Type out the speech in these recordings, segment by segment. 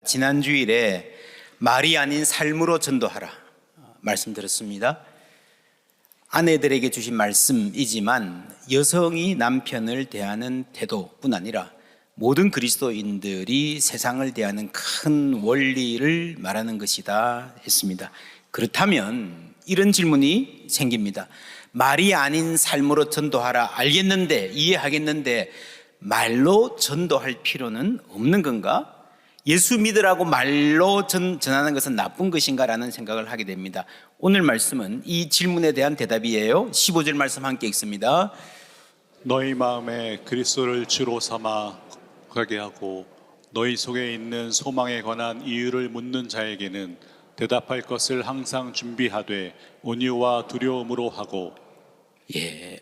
지난 주일에 말이 아닌 삶으로 전도하라 말씀드렸습니다. 아내들에게 주신 말씀이지만 여성이 남편을 대하는 태도뿐 아니라 모든 그리스도인들이 세상을 대하는 큰 원리를 말하는 것이다 했습니다. 그렇다면 이런 질문이 생깁니다. 말이 아닌 삶으로 전도하라 알겠는데, 이해하겠는데 말로 전도할 필요는 없는 건가? 예수 믿으라고 말로 전하는 것은 나쁜 것인가? 라는 생각을 하게 됩니다. 오늘 말씀은 이 질문에 대한 대답이에요. 15절 말씀 함께 읽습니다. 너희 마음에 그리스도를 주로 삼아 가게 하고 너희 속에 있는 소망에 관한 이유를 묻는 자에게는 대답할 것을 항상 준비하되 온유와 두려움으로 하고.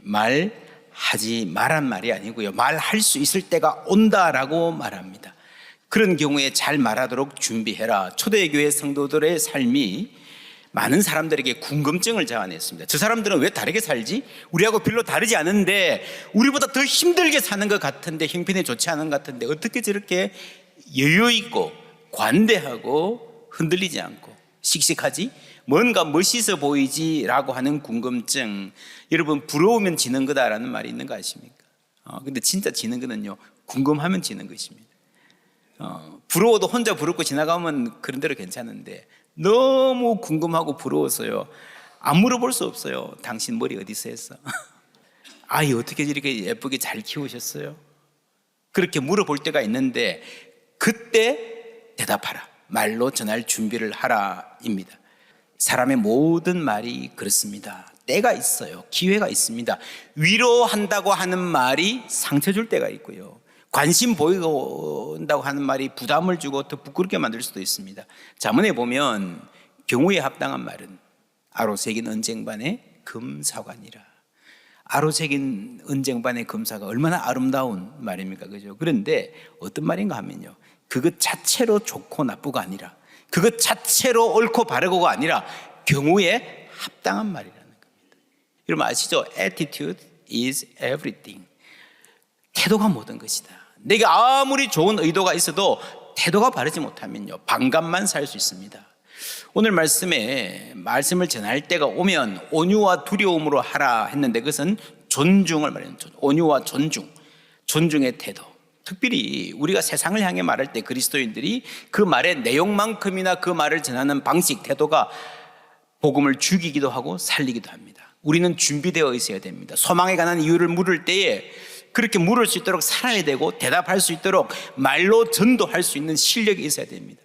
말하지 말란 말이 아니고요, 말할 수 있을 때가 온다라고 말합니다. 그런 경우에 잘 말하도록 준비해라. 초대교회 성도들의 삶이 많은 사람들에게 궁금증을 자아냈습니다. 저 사람들은 왜 다르게 살지? 우리하고 별로 다르지 않은데 우리보다 더 힘들게 사는 것 같은데, 형편이 좋지 않은 것 같은데 어떻게 저렇게 여유있고 관대하고 흔들리지 않고 씩씩하지? 뭔가 멋있어 보이지? 라고 하는 궁금증. 여러분, 부러우면 지는 거다라는 말이 있는 거 아십니까? 근데 진짜 지는 거는요, 궁금하면 지는 것입니다. 부러워도 혼자 부럽고 지나가면 그런 대로 괜찮은데 너무 궁금하고 부러워서요, 안 물어볼 수 없어요. 당신 머리 어디서 했어? 아이 어떻게 이렇게 예쁘게 잘 키우셨어요? 그렇게 물어볼 때가 있는데 그때 대답하라. 말로 전할 준비를 하라입니다. 사람의 모든 말이 그렇습니다. 때가 있어요. 기회가 있습니다. 위로한다고 하는 말이 상처 줄 때가 있고요, 관심 보인다고 하는 말이 부담을 주고 더 부끄럽게 만들 수도 있습니다. 잠언에 보면 경우에 합당한 말은 아로새긴 은쟁반의 금사관이라. 아로새긴 은쟁반의 금사가 얼마나 아름다운 말입니까? 그죠? 그런데 어떤 말인가 하면요, 그것 자체로 좋고 나쁘가 아니라, 그것 자체로 옳고 바르고가 아니라 경우에 합당한 말이라는 겁니다. 여러분 아시죠? Attitude is everything. 태도가 모든 것이다. 내가 아무리 좋은 의도가 있어도 태도가 바르지 못하면요, 반감만 살 수 있습니다. 오늘 말씀을 전할 때가 오면 온유와 두려움으로 하라 했는데 그것은 존중을 말하는, 온유와 존중의 태도. 특별히 우리가 세상을 향해 말할 때 그리스도인들이 그 말의 내용만큼이나 그 말을 전하는 방식, 태도가 복음을 죽이기도 하고 살리기도 합니다. 우리는 준비되어 있어야 됩니다. 소망에 관한 이유를 물을 때에 그렇게 물을 수 있도록 살아야 되고, 대답할 수 있도록 말로 전도할 수 있는 실력이 있어야 됩니다.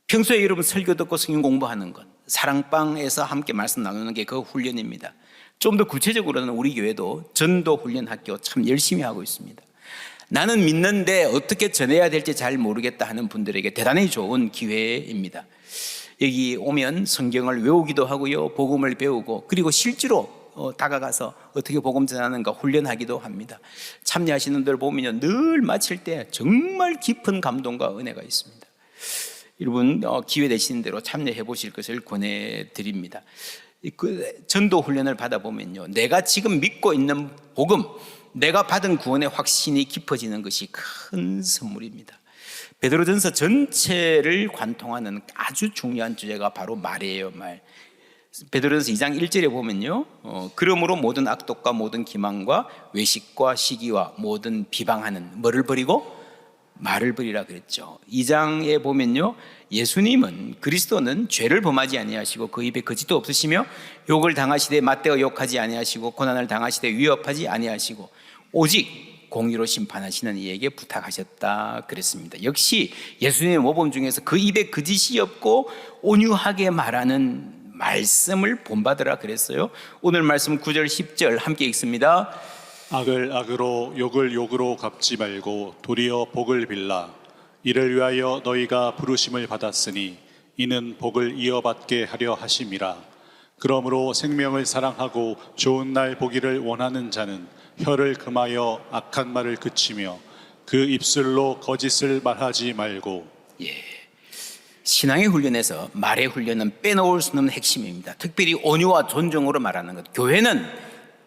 평소에 여러분 설교 듣고 성경 공부하는 것, 사랑방에서 함께 말씀 나누는 게 그 훈련입니다. 좀 더 구체적으로는 우리 교회도 전도 훈련 학교 참 열심히 하고 있습니다. 나는 믿는데 어떻게 전해야 될지 잘 모르겠다 하는 분들에게 대단히 좋은 기회입니다. 여기 오면 성경을 외우기도 하고요, 복음을 배우고, 그리고 실제로 다가가서 어떻게 복음 전하는가 훈련하기도 합니다. 참여하시는 분들 보면 늘 마칠 때 정말 깊은 감동과 은혜가 있습니다. 여러분 기회 되시는 대로 참여해 보실 것을 권해드립니다. 그 전도 훈련을 받아보면요, 내가 지금 믿고 있는 복음, 내가 받은 구원의 확신이 깊어지는 것이 큰 선물입니다. 베드로전서 전체를 관통하는 아주 중요한 주제가 바로 말이에요. 말. 베드로전서 2장 1절에 보면요, 그러므로 모든 악독과 모든 기망과 외식과 시기와 모든 비방하는 뭐를 버리고 말을 버리라 그랬죠. 2장에 보면요, 예수님은, 그리스도는 죄를 범하지 아니하시고 그 입에 거짓도 없으시며 욕을 당하시되 맞대어 욕하지 아니하시고 고난을 당하시되 위협하지 아니하시고 오직 공의로 심판하시는 이에게 부탁하셨다 그랬습니다. 역시 예수님의 모범 중에서 그 입에 거짓이 없고 온유하게 말하는 말씀을 본받으라 그랬어요. 오늘 말씀 9절 10절 함께 읽습니다. 악을 악으로 욕을 욕으로 갚지 말고 도리어 복을 빌라. 이를 위하여 너희가 부르심을 받았으니 이는 복을 이어받게 하려 하심이라. 그러므로 생명을 사랑하고 좋은 날 보기를 원하는 자는 혀를 금하여 악한 말을 그치며 그 입술로 거짓을 말하지 말고. 신앙의 훈련에서 말의 훈련은 빼놓을 수 없는 핵심입니다. 특별히 온유와 존중으로 말하는 것. 교회는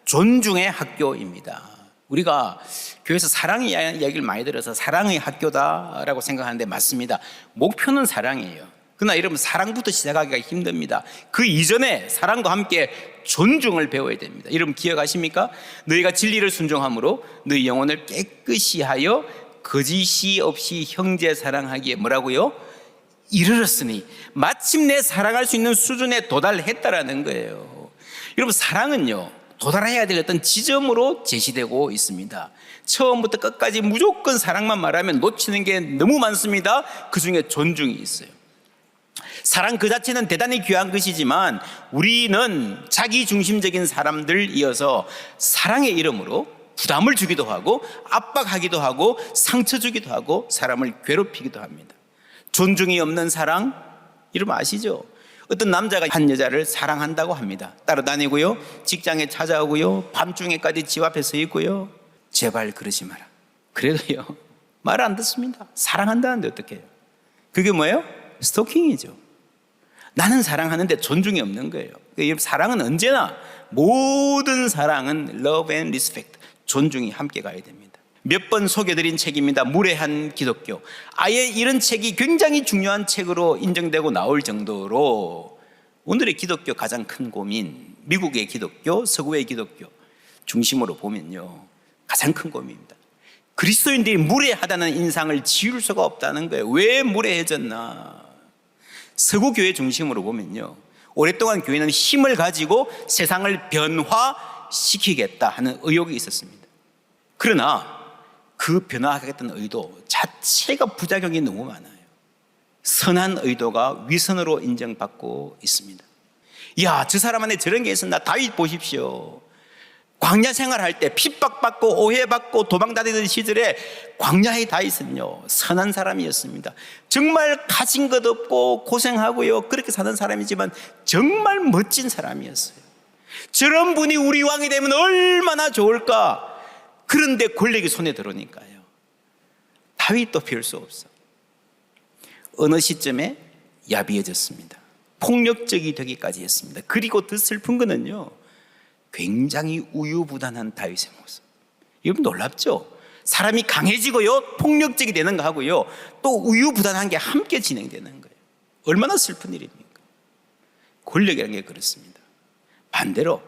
존중의 학교입니다. 우리가 교회에서 사랑의 이야기를 많이 들어서 사랑의 학교다라고 생각하는데 맞습니다. 목표는 사랑이에요. 그러나 여러분, 사랑부터 시작하기가 힘듭니다. 그 이전에 사랑과 함께 존중을 배워야 됩니다. 여러분 기억하십니까? 너희가 진리를 순종함으로 너희 영혼을 깨끗이 하여 거짓이 없이 형제 사랑하기에 뭐라고요? 이르렀으니, 마침내 사랑할 수 있는 수준에 도달했다라는 거예요. 여러분, 사랑은요, 도달해야 될 어떤 지점으로 제시되고 있습니다. 처음부터 끝까지 무조건 사랑만 말하면 놓치는 게 너무 많습니다. 그 중에 존중이 있어요. 사랑 그 자체는 대단히 귀한 것이지만 우리는 자기중심적인 사람들이어서 사랑의 이름으로 부담을 주기도 하고 압박하기도 하고 상처 주기도 하고 사람을 괴롭히기도 합니다. 존중이 없는 사랑, 여러분 아시죠? 어떤 남자가 한 여자를 사랑한다고 합니다. 따라다니고요, 직장에 찾아오고요, 밤중에까지 집 앞에 서 있고요. 제발 그러지 마라. 그래도요, 말 안 듣습니다. 사랑한다는데 어떻게 해요? 그게 뭐예요? 스토킹이죠. 나는 사랑하는데 존중이 없는 거예요. 사랑은 언제나, 모든 사랑은 love and respect, 존중이 함께 가야 됩니다. 몇 번 소개드린 책입니다. 무례한 기독교. 아예 이런 책이 굉장히 중요한 책으로 인정되고 나올 정도로 오늘의 기독교 가장 큰 고민, 미국의 기독교, 서구의 기독교 중심으로 보면요, 가장 큰 고민입니다. 그리스도인들이 무례하다는 인상을 지울 수가 없다는 거예요. 왜 무례해졌나? 서구 교회 중심으로 보면요, 오랫동안 교회는 힘을 가지고 세상을 변화시키겠다 하는 의욕이 있었습니다. 그러나 그 변화하겠다는 의도 자체가 부작용이 너무 많아요. 선한 의도가 위선으로 인정받고 있습니다. 이야, 저 사람 안에 저런 게 있었나? 다윗 보십시오. 광야 생활할 때 핍박받고 오해받고 도망다니던 시절에 광야의 다윗은요, 선한 사람이었습니다. 정말 가진 것 없고 고생하고요, 그렇게 사는 사람이지만 정말 멋진 사람이었어요. 저런 분이 우리 왕이 되면 얼마나 좋을까? 그런데 권력이 손에 들어오니까요, 다윗도 별 수 없어. 어느 시점에 야비해졌습니다. 폭력적이 되기까지 했습니다. 그리고 더 슬픈 거는요, 굉장히 우유부단한 다윗의 모습. 여러분 놀랍죠? 사람이 강해지고요, 폭력적이 되는 거 하고요, 또 우유부단한 게 함께 진행되는 거예요. 얼마나 슬픈 일입니까? 권력이라는 게 그렇습니다. 반대로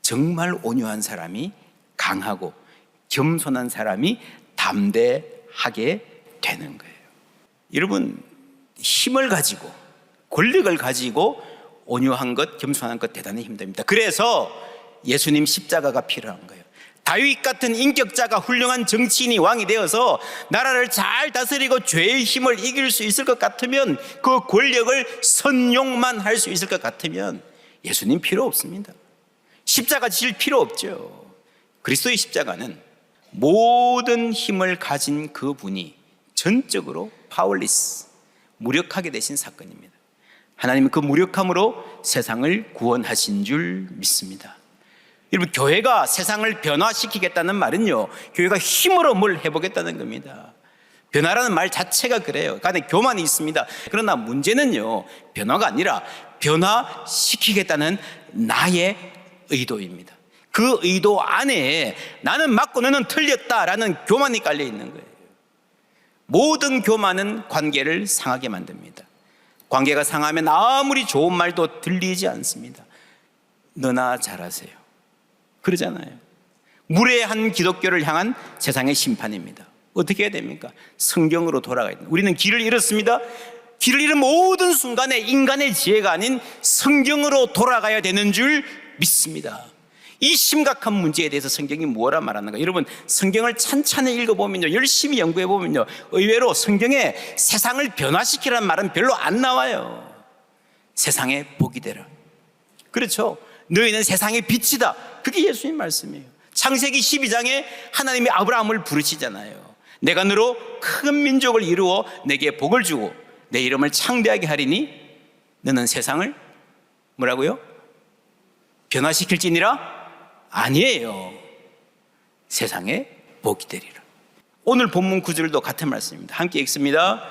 정말 온유한 사람이 강하고 겸손한 사람이 담대하게 되는 거예요. 여러분, 힘을 가지고 권력을 가지고 온유한 것, 겸손한 것 대단히 힘듭니다. 그래서 예수님 십자가가 필요한 거예요. 다윗 같은 인격자가 훌륭한 정치인이 왕이 되어서 나라를 잘 다스리고 죄의 힘을 이길 수 있을 것 같으면, 그 권력을 선용만 할 수 있을 것 같으면 예수님 필요 없습니다. 십자가 질 필요 없죠. 그리스도의 십자가는 모든 힘을 가진 그분이 전적으로 파워리스, 무력하게 되신 사건입니다. 하나님은 그 무력함으로 세상을 구원하신 줄 믿습니다. 여러분, 교회가 세상을 변화시키겠다는 말은요, 교회가 힘으로 뭘 해보겠다는 겁니다. 변화라는 말 자체가 그래요. 그 안에 교만이 있습니다. 그러나 문제는요, 변화가 아니라 변화시키겠다는 나의 의도입니다. 그 의도 안에 나는 맞고 너는 틀렸다라는 교만이 깔려 있는 거예요. 모든 교만은 관계를 상하게 만듭니다. 관계가 상하면 아무리 좋은 말도 들리지 않습니다. 너나 잘하세요, 그러잖아요. 무례한 기독교를 향한 세상의 심판입니다. 어떻게 해야 됩니까? 성경으로 돌아가야 됩니다. 우리는 길을 잃었습니다. 길을 잃은 모든 순간에 인간의 지혜가 아닌 성경으로 돌아가야 되는 줄 믿습니다. 이 심각한 문제에 대해서 성경이 뭐라 말하는가? 여러분, 성경을 찬찬히 읽어보면요, 열심히 연구해보면요, 의외로 성경에 세상을 변화시키라는 말은 별로 안 나와요. 세상에 복이 되라. 그렇죠? 너희는 세상의 빛이다. 그게 예수님 말씀이에요. 창세기 12장에 하나님이 아브라함을 부르시잖아요. 내가 너로 큰 민족을 이루어 내게 복을 주고 내 이름을 창대하게 하리니 너는 세상을 뭐라고요? 변화시킬지니라? 아니에요. 세상에 복이 되리라. 오늘 본문 구절도 같은 말씀입니다. 함께 읽습니다.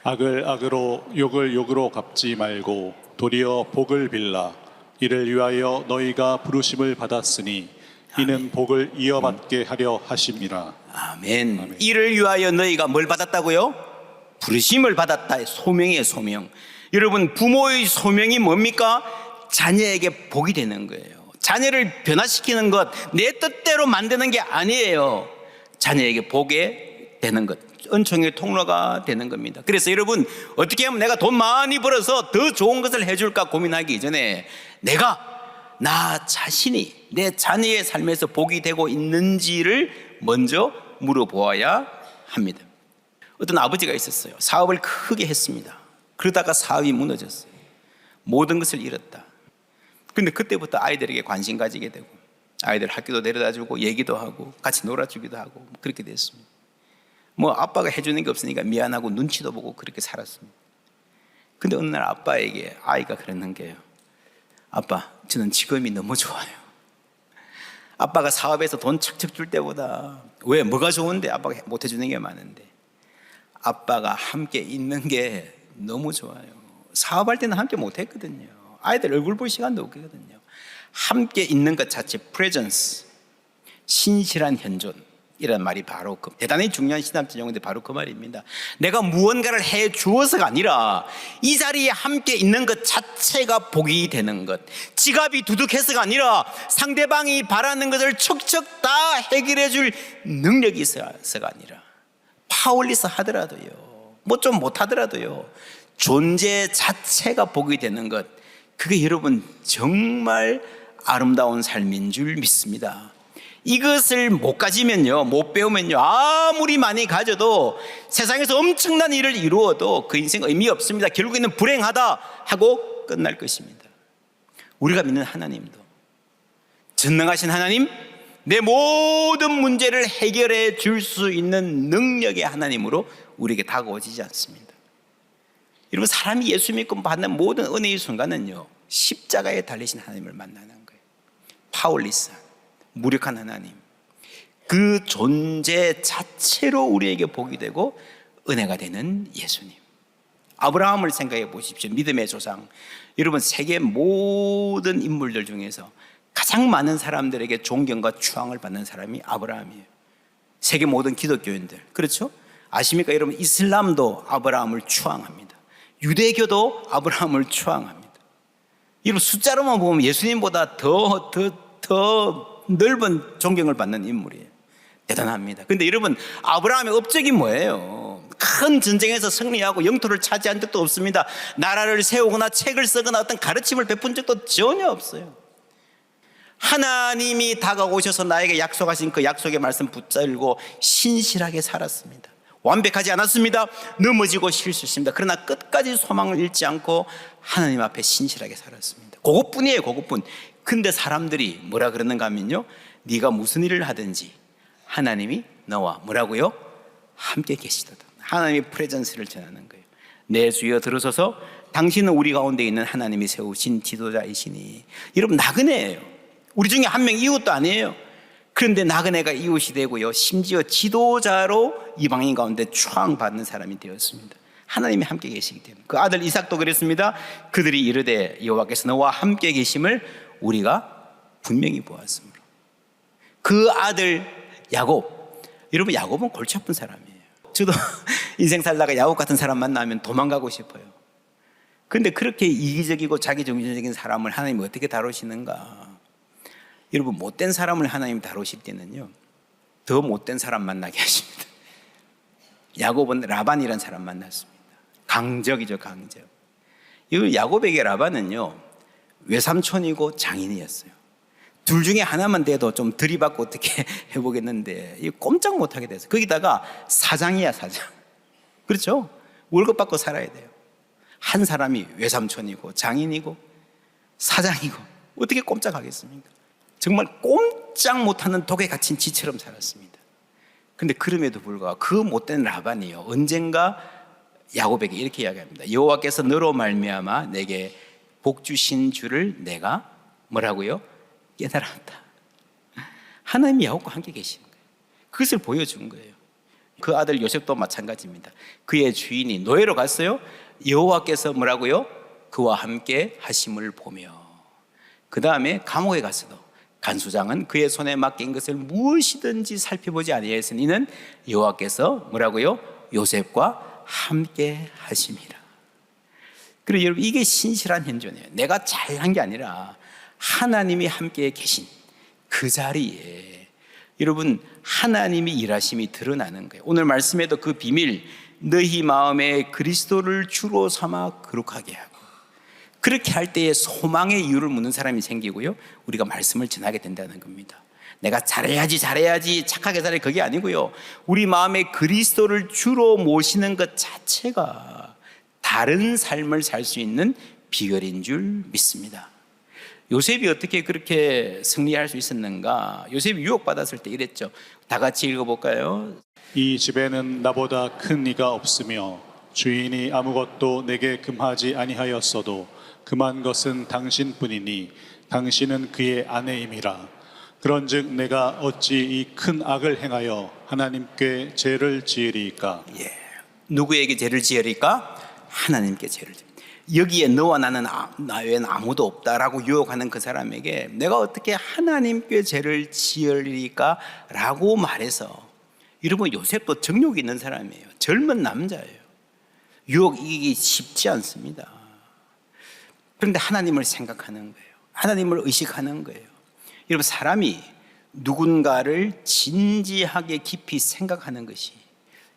악을 악으로 욕을 욕으로 갚지 말고 도리어 복을 빌라. 이를 위하여 너희가 부르심을 받았으니 이는 복을 이어받게 하려 하심이라. 아멘. 이를 위하여 너희가 뭘 받았다고요? 부르심을 받았다. 소명이에요, 소명. 여러분, 부모의 소명이 뭡니까? 자녀에게 복이 되는 거예요. 자녀를 변화시키는 것, 내 뜻대로 만드는 게 아니에요. 자녀에게 복이 되는 것, 은총의 통로가 되는 겁니다. 그래서 여러분, 어떻게 하면 내가 돈 많이 벌어서 더 좋은 것을 해줄까 고민하기 이전에 내가 나 자신이 내 자녀의 삶에서 복이 되고 있는지를 먼저 물어보아야 합니다. 어떤 아버지가 있었어요. 사업을 크게 했습니다. 그러다가 사업이 무너졌어요. 모든 것을 잃었다. 근데 그때부터 아이들에게 관심 가지게 되고 아이들 학교도 데려다주고 얘기도 하고 같이 놀아주기도 하고 그렇게 됐습니다. 뭐 아빠가 해주는 게 없으니까 미안하고 눈치도 보고 그렇게 살았습니다. 근데 어느 날 아빠에게 아이가 그러는 게요. 아빠, 저는 지금이 너무 좋아요. 아빠가 사업에서 돈 척척 줄 때보다 왜 뭐가 좋은데 아빠가 못 해주는 게 많은데 아빠가 함께 있는 게 너무 좋아요. 사업할 때는 함께 못 했거든요. 아이들 얼굴 볼 시간도 없거든요. 함께 있는 것 자체, presence, 신실한 현존, 이런 말이 바로 대단히 중요한 신학적 용어인데 바로 그 말입니다. 내가 무언가를 해 주어서가 아니라 이 자리에 함께 있는 것 자체가 복이 되는 것, 지갑이 두둑해서가 아니라 상대방이 바라는 것을 척척 다 해결해 줄 능력이 있어서가 아니라 파워리스 하더라도요, 뭐 좀 못하더라도요, 존재 자체가 복이 되는 것, 그게 여러분 정말 아름다운 삶인 줄 믿습니다. 이것을 못 가지면요, 못 배우면요, 아무리 많이 가져도 세상에서 엄청난 일을 이루어도 그 인생 의미 없습니다. 결국에는 불행하다 하고 끝날 것입니다. 우리가 믿는 하나님도 전능하신 하나님, 내 모든 문제를 해결해 줄 수 있는 능력의 하나님으로 우리에게 다가오지 않습니다. 여러분, 사람이 예수 믿고 받는 모든 은혜의 순간은요, 십자가에 달리신 하나님을 만나는 거예요. 파울리스한, 무력한 하나님, 그 존재 자체로 우리에게 복이 되고 은혜가 되는 예수님. 아브라함을 생각해 보십시오. 믿음의 조상. 여러분, 세계 모든 인물들 중에서 가장 많은 사람들에게 존경과 추앙을 받는 사람이 아브라함이에요. 세계 모든 기독교인들, 그렇죠? 아십니까? 여러분, 이슬람도 아브라함을 추앙합니다. 유대교도 아브라함을 추앙합니다. 여러분, 숫자로만 보면 예수님보다 더 넓은 존경을 받는 인물이에요. 대단합니다. 근데 여러분, 아브라함의 업적이 뭐예요? 큰 전쟁에서 승리하고 영토를 차지한 적도 없습니다. 나라를 세우거나 책을 쓰거나 어떤 가르침을 베푼 적도 전혀 없어요. 하나님이 다가오셔서 나에게 약속하신 그 약속의 말씀 붙들고 신실하게 살았습니다. 완벽하지 않았습니다. 넘어지고 실수했습니다. 그러나 끝까지 소망을 잃지 않고 하나님 앞에 신실하게 살았습니다. 그것뿐이에요, 그것뿐. 근데 사람들이 뭐라 그러는가 하면요, 네가 무슨 일을 하든지 하나님이 너와 뭐라고요? 함께 계시도다. 하나님의 프레젠스를 전하는 거예요. 내 주여 들으소서, 당신은 우리 가운데 있는 하나님이 세우신 지도자이시니. 여러분, 나그네예요. 우리 중에 한 명 이웃도 아니에요. 그런데 나그네가 이웃이 되고요, 심지어 지도자로 이방인 가운데 추앙받는 사람이 되었습니다. 하나님이 함께 계시기 때문에. 그 아들 이삭도 그랬습니다. 그들이 이르되 여호와께서 너와 함께 계심을 우리가 분명히 보았으므로. 그 아들 야곱, 여러분, 야곱은 골치 아픈 사람이에요. 저도 인생 살다가 야곱 같은 사람 만나면 도망가고 싶어요. 그런데 그렇게 이기적이고 자기중심적인 사람을 하나님이 어떻게 다루시는가? 여러분, 못된 사람을 하나님 다루실 때는요, 더 못된 사람 만나게 하십니다. 야곱은 라반이라는 사람 만났습니다. 강적이죠, 강적. 이 야곱에게 라반은요, 외삼촌이고 장인이었어요. 둘 중에 하나만 돼도 좀 들이받고 어떻게 해보겠는데 이 꼼짝 못하게 됐어요. 거기다가 사장이야, 사장. 그렇죠? 월급 받고 살아야 돼요. 한 사람이 외삼촌이고 장인이고 사장이고 어떻게 꼼짝하겠습니까? 정말 꼼짝 못하는 독에 갇힌 쥐처럼 살았습니다. 근데 그럼에도 불구하고 그 못된 라반이요, 언젠가 야곱에게 이렇게 이야기합니다. 여호와께서 너로 말미암아 내게 복 주신 줄을 내가 뭐라고요? 깨달았다. 하나님이 야곱과 함께 계시는 거예요. 그것을 보여준 거예요. 그 아들 요셉도 마찬가지입니다. 그의 주인이 노예로 갔어요. 여호와께서 뭐라고요? 그와 함께 하심을 보며, 그 다음에 감옥에 갔어도 간수장은 그의 손에 맡긴 것을 무엇이든지 살펴보지 아니하였으니 이는 여호와께서 뭐라고요? 요셉과 함께 하심이라. 그리고 여러분, 이게 신실한 현존이에요. 내가 잘한 게 아니라 하나님이 함께 계신 그 자리에 여러분 하나님이 일하심이 드러나는 거예요. 오늘 말씀에도 그 비밀, 너희 마음에 그리스도를 주로 삼아 거룩하게 하고, 그렇게 할 때에 소망의 이유를 묻는 사람이 생기고요, 우리가 말씀을 전하게 된다는 겁니다. 내가 잘해야지 착하게 살아야, 그게 아니고요, 우리 마음에 그리스도를 주로 모시는 것 자체가 다른 삶을 살 수 있는 비결인 줄 믿습니다. 요셉이 어떻게 그렇게 승리할 수 있었는가? 요셉이 유혹받았을 때 이랬죠. 다 같이 읽어볼까요? 이 집에는 나보다 큰 이가 없으며 주인이 아무것도 내게 금하지 아니하였어도 금한 것은 당신뿐이니 당신은 그의 아내임이라. 그런즉 내가 어찌 이 큰 악을 행하여 하나님께 죄를 지으리이까? 누구에게 죄를 지으리까? 하나님께 죄를 지으리까. 여기에 너와 나는 나 외에는 아무도 없다라고 유혹하는 그 사람에게 내가 어떻게 하나님께 죄를 지으리까? 라고 말해서, 여러분 요셉도 정욕이 있는 사람이에요. 젊은 남자예요. 유혹 이기기 쉽지 않습니다. 그런데 하나님을 생각하는 거예요. 하나님을 의식하는 거예요. 여러분, 사람이 누군가를 진지하게 깊이 생각하는 것이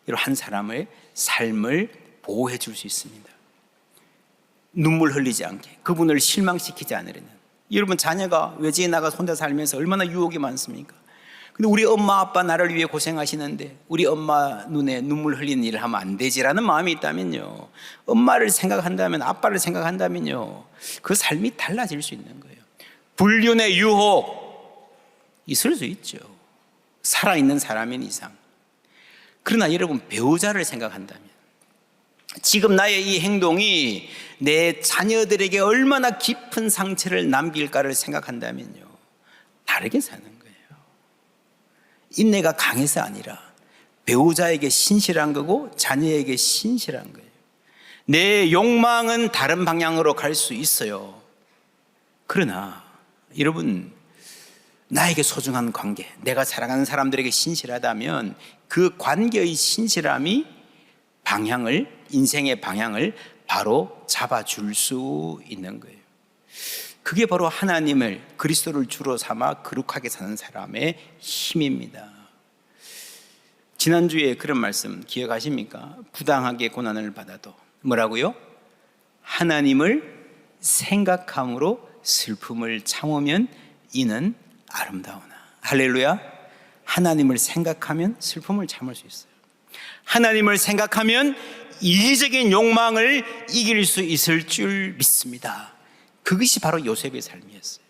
여러분 한 사람의 삶을 보호해 줄 수 있습니다. 눈물 흘리지 않게, 그분을 실망시키지 않으려는. 여러분, 자녀가 외지에 나가서 혼자 살면서 얼마나 유혹이 많습니까? 근데 우리 엄마 아빠 나를 위해 고생하시는데 우리 엄마 눈에 눈물 흘리는 일을 하면 안 되지라는 마음이 있다면요, 엄마를 생각한다면, 아빠를 생각한다면요, 그 삶이 달라질 수 있는 거예요. 불륜의 유혹 있을 수 있죠, 살아있는 사람인 이상. 그러나 여러분, 배우자를 생각한다면, 지금 나의 이 행동이 내 자녀들에게 얼마나 깊은 상처를 남길까를 생각한다면요, 다르게 사는 거예요. 인내가 강해서 아니라 배우자에게 신실한 거고 자녀에게 신실한 거예요. 내 욕망은 다른 방향으로 갈 수 있어요. 그러나 여러분, 나에게 소중한 관계, 내가 사랑하는 사람들에게 신실하다면 그 관계의 신실함이 인생의 방향을 바로 잡아줄 수 있는 거예요. 그게 바로 하나님을, 그리스도를 주로 삼아 거룩하게 사는 사람의 힘입니다. 지난주에 그런 말씀 기억하십니까? 부당하게 고난을 받아도 뭐라고요? 하나님을 생각함으로 슬픔을 참으면 이는 아름다우나. 할렐루야. 하나님을 생각하면 슬픔을 참을 수 있어요. 하나님을 생각하면 이기적인 욕망을 이길 수 있을 줄 믿습니다. 그것이 바로 요셉의 삶이었어요.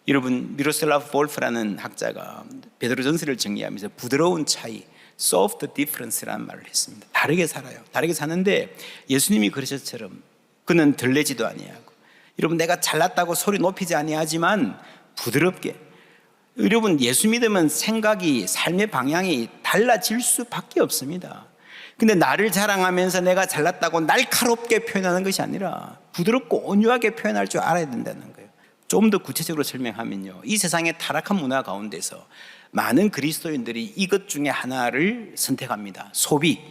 여러분, 미로슬라프 볼프라는 학자가 베드로전서를 정리하면서 부드러운 차이, soft difference라는 말을 했습니다. 다르게 살아요. 다르게 사는데 예수님이 그러셨처럼 그는 들레지도 아니하고, 여러분, 내가 잘났다고 소리 높이지 아니하지만 부드럽게. 여러분, 예수 믿으면 생각이, 삶의 방향이 달라질 수밖에 없습니다. 근데 나를 자랑하면서 내가 잘났다고 날카롭게 표현하는 것이 아니라 부드럽고 온유하게 표현할 줄 알아야 된다는 거예요. 좀 더 구체적으로 설명하면요, 이 세상의 타락한 문화 가운데서 많은 그리스도인들이 이것 중에 하나를 선택합니다. 소비.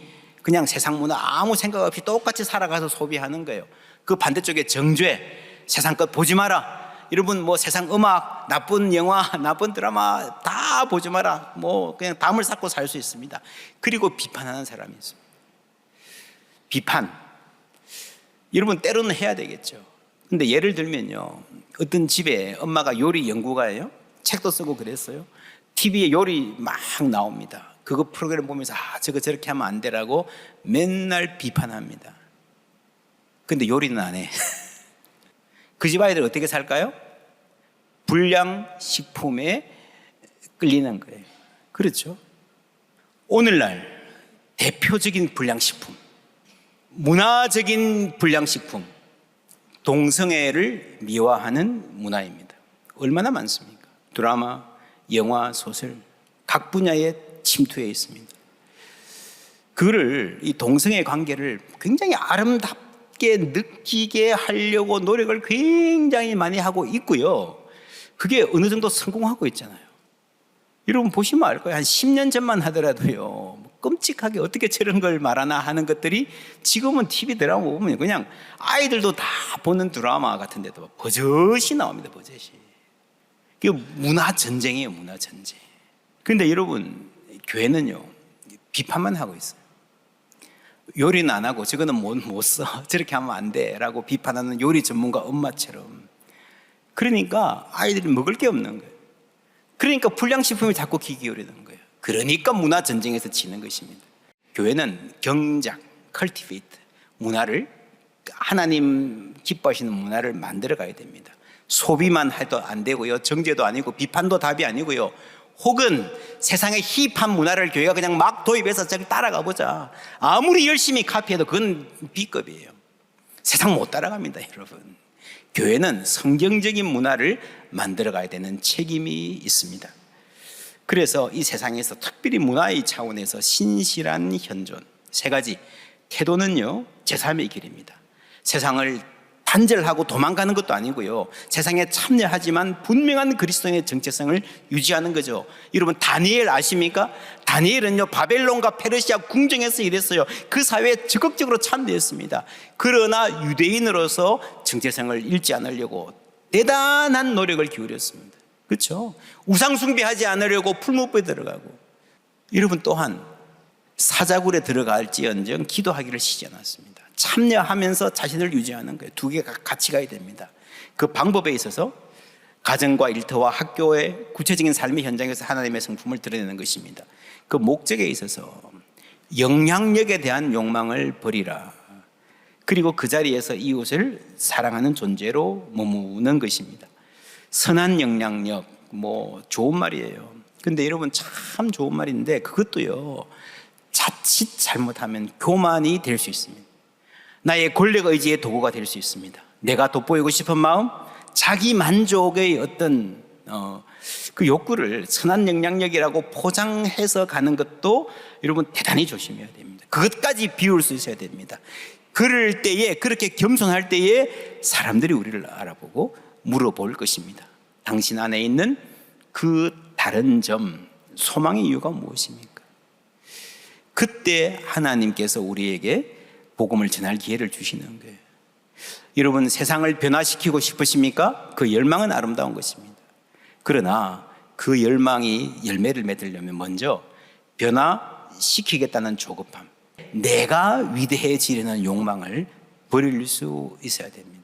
그냥 세상 문화 아무 생각 없이 똑같이 살아가서 소비하는 거예요. 그 반대쪽에 정죄, 세상 것 보지 마라. 여러분, 뭐 세상 음악, 나쁜 영화, 나쁜 드라마 다 보지 마라. 뭐 그냥 담을 쌓고 살 수 있습니다. 그리고 비판하는 사람이 있습니다. 비판. 여러분, 때로는 해야 되겠죠. 근데 예를 들면요, 어떤 집에 엄마가 요리 연구가예요. 책도 쓰고 그랬어요. TV에 요리 막 나옵니다. 그거 프로그램 보면서 저거 저렇게 하면 안 되라고 맨날 비판합니다. 근데 요리는 안 해. 그 집 아이들 어떻게 살까요? 불량식품에 끌리는 거예요. 그렇죠? 오늘날 대표적인 불량식품, 문화적인 불량식품, 동성애를 미화하는 문화입니다. 얼마나 많습니까? 드라마, 영화, 소설, 각 분야에 침투해 있습니다. 그를 이 동성애 관계를 굉장히 아름답게 느끼게 하려고 노력을 굉장히 많이 하고 있고요. 그게 어느 정도 성공하고 있잖아요. 여러분 보시면 알 거예요. 한 10년 전만 하더라도요, 끔찍하게 어떻게 저런 걸 말하나 하는 것들이 지금은 TV 드라마 보면 그냥 아이들도 다 보는 드라마 같은데도 버젓이 나옵니다. 버젓이. 그게 문화 전쟁이에요. 문화 전쟁. 그런데 여러분, 교회는요 비판만 하고 있어요. 요리는 안 하고 저거는 못 써, 저렇게 하면 안 돼 라고 비판하는 요리 전문가 엄마처럼. 그러니까 아이들이 먹을 게 없는 거예요. 그러니까 불량식품이 자꾸 귀 기울이는 거예요. 그러니까 문화 전쟁에서 지는 것입니다. 교회는 경작, 컬티베이트, 문화를, 하나님 기뻐하시는 문화를 만들어 가야 됩니다. 소비만 해도 안 되고요, 정죄도 아니고 비판도 답이 아니고요, 혹은 세상의 힙한 문화를 교회가 그냥 막 도입해서 저를 따라가 보자, 아무리 열심히 카피해도 그건 B급이에요. 세상 못 따라갑니다. 여러분, 교회는 성경적인 문화를 만들어 가야 되는 책임이 있습니다. 그래서 이 세상에서 특별히 문화의 차원에서 신실한 현존, 세 가지. 태도는요 제3의 길입니다. 세상을 단절하고 도망가는 것도 아니고요, 세상에 참여하지만 분명한 그리스도인의 정체성을 유지하는 거죠. 여러분 다니엘 아십니까? 다니엘은요 바벨론과 페르시아 궁정에서 일했어요. 그 사회에 적극적으로 참여했습니다. 그러나 유대인으로서 정체성을 잃지 않으려고 대단한 노력을 기울였습니다. 그렇죠? 우상 숭배하지 않으려고 풀무불에 들어가고, 여러분 또한 사자굴에 들어갈지언정 기도하기를 쉬지 않았습니다. 참여하면서 자신을 유지하는 거예요. 두 개가 같이 가야 됩니다. 그 방법에 있어서 가정과 일터와 학교의 구체적인 삶의 현장에서 하나님의 성품을 드러내는 것입니다. 그 목적에 있어서 영향력에 대한 욕망을 버리라. 그리고 그 자리에서 이웃을 사랑하는 존재로 머무는 것입니다. 선한 영향력, 좋은 말이에요. 근데 여러분 참 좋은 말인데 그것도요 자칫 잘못하면 교만이 될 수 있습니다. 나의 권력 의지의 도구가 될 수 있습니다. 내가 돋보이고 싶은 마음, 자기 만족의 어떤 그 욕구를 선한 영향력이라고 포장해서 가는 것도 여러분 대단히 조심해야 됩니다. 그것까지 비울 수 있어야 됩니다. 그럴 때에, 그렇게 겸손할 때에 사람들이 우리를 알아보고 물어볼 것입니다. 당신 안에 있는 그 다른 점, 소망의 이유가 무엇입니까? 그때 하나님께서 우리에게 복음을 전할 기회를 주시는 거예요. 여러분 세상을 변화시키고 싶으십니까? 그 열망은 아름다운 것입니다. 그러나 그 열망이 열매를 맺으려면 먼저 변화시키겠다는 조급함, 내가 위대해지려는 욕망을 버릴 수 있어야 됩니다.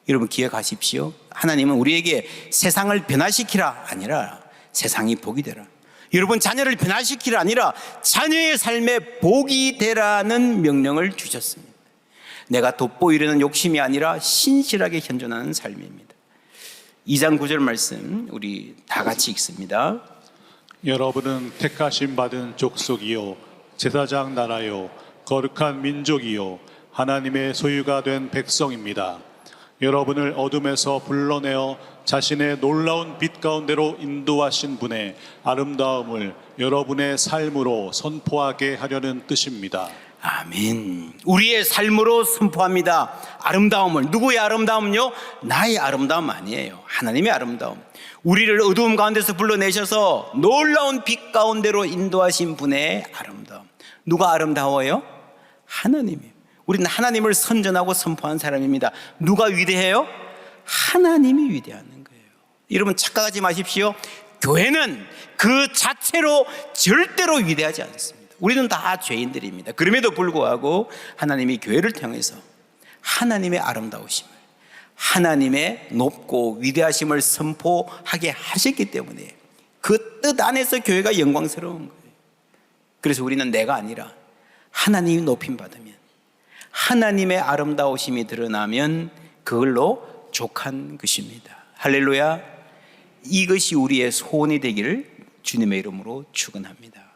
여러분 기억하십시오. 하나님은 우리에게 세상을 변화시키라 아니라 세상이 복이 되라, 여러분 자녀를 변화시키라 아니라 자녀의 삶에 복이 되라는 명령을 주셨습니다. 내가 돋보이려는 욕심이 아니라 신실하게 현존하는 삶입니다. 2장 9절 말씀 우리 다 같이 읽습니다. 여러분은 택하심 받은 족속이요 제사장 나라요 거룩한 민족이요 하나님의 소유가 된 백성입니다. 여러분을 어둠에서 불러내어 자신의 놀라운 빛 가운데로 인도하신 분의 아름다움을 여러분의 삶으로 선포하게 하려는 뜻입니다. 아멘. 우리의 삶으로 선포합니다. 아름다움을. 누구의 아름다움요? 나의 아름다움 아니에요. 하나님의 아름다움. 우리를 어두움 가운데서 불러내셔서 놀라운 빛 가운데로 인도하신 분의 아름다움. 누가 아름다워요? 하나님이에요. 우리는 하나님을 선전하고 선포한 사람입니다. 누가 위대해요? 하나님이 위대한 거예요. 여러분 착각하지 마십시오. 교회는 그 자체로 절대로 위대하지 않습니다. 우리는 다 죄인들입니다. 그럼에도 불구하고 하나님이 교회를 통해서 하나님의 아름다우심을, 하나님의 높고 위대하심을 선포하게 하셨기 때문에 그 뜻 안에서 교회가 영광스러운 거예요. 그래서 우리는 내가 아니라 하나님이 높임 받으면, 하나님의 아름다우심이 드러나면 그걸로 족한 것입니다. 할렐루야. 이것이 우리의 소원이 되기를 주님의 이름으로 축원합니다.